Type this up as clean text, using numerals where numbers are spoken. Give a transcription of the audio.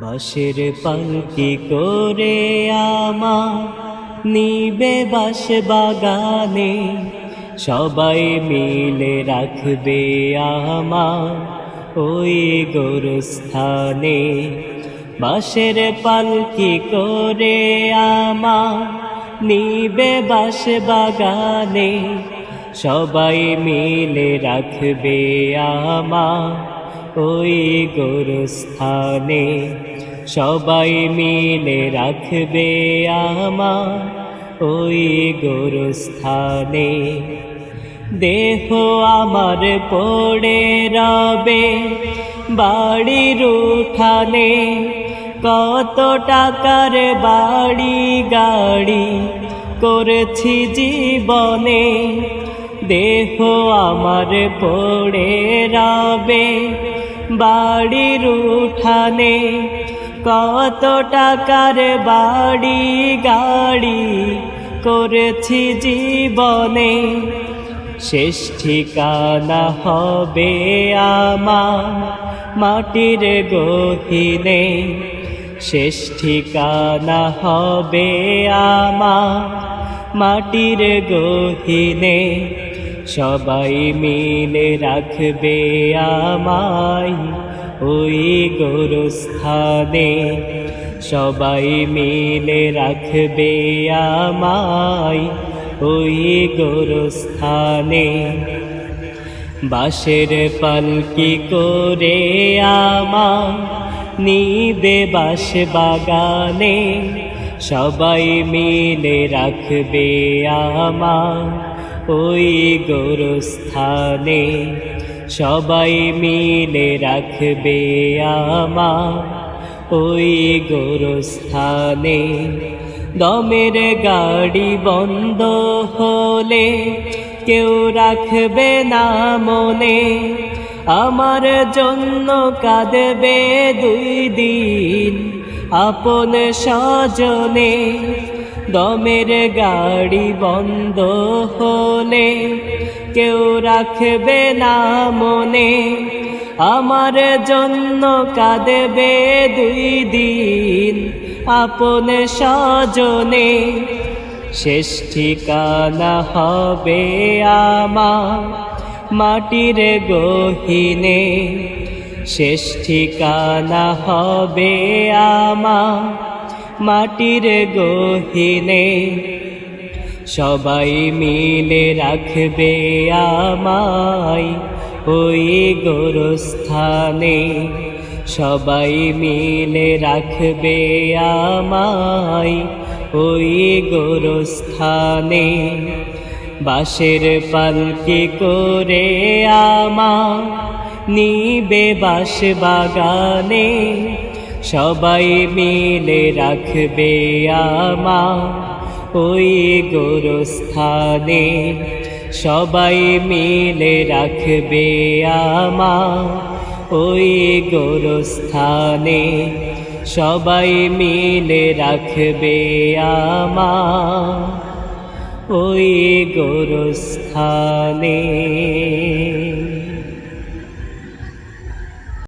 বাঁশের পালকি করে আমার নিবে বাঁশ বাগানে, সবাই মিলে রাখবে আমার ওই গোরস্থানে। বাঁশের পালকি করে আমার নিবে বাঁশ বাগানে, সবাই মিলে রাখবে আমার ওই গোরস্থানে। সবাই মিলে রাখবে আমার ওই গোরস্থানে। দেহ আমার পড়ে রবে বাড়ির উঠানে, কত টাকার বাড়ি গাড়ি করেছি জীবনে। দেহ আমার পড়ে রবে বাড়ির উঠানে, কত টাকার বাড়ি গাড়ি করেছি জীবনে। শেষ ঠিকানা হবে আমার মাটির গহীনে, শেষ ঠিকানা হবে আমার মাটির গহীনে। সবাই মিলে রাখবে আমায় ওই গোরস্থানে, সবাই মিলে রাখবে আমায় ওই গোরস্থানে। বাঁশের পালকি করে আমার নিবে বাঁশ বাগানে, সবাই মিলে রাখবে আমার ওই গোরস্থানে। সবাই মিলে রাখবে আমার ওই গোরস্থানে। দমের গাড়ি বন্ধ হলে কেউ রাখবে না মনে, আমার জন্য কাঁদবে 2 দিন আপন স্বজনে। দমের গাড়ি বন্ধ হলে কেউ রাখবে না মনে, আমার জন্য কাঁদবে 2 দিন আপন স্বজনে। শেষ ঠিকানা হবে আমার মাটির গহীনে, শেষ ঠিকানা হবে আমার মাটির গহীনে। সবাই মিলে রাখবে আমায় ওই গোরস্থানে, সবাই মিলে রাখবে আমায় ওই গোরস্থানে। বাঁশের পালকি করে আমার নিবে বাঁশ বাগানে, সবাই মিলে রাখবে আমার ওই গোরস্থানে। সবাই মিলে রাখবে আমার ওই গোরস্থানে, সবাই মিলে রাখবে আমার ওই গোরস্থানে।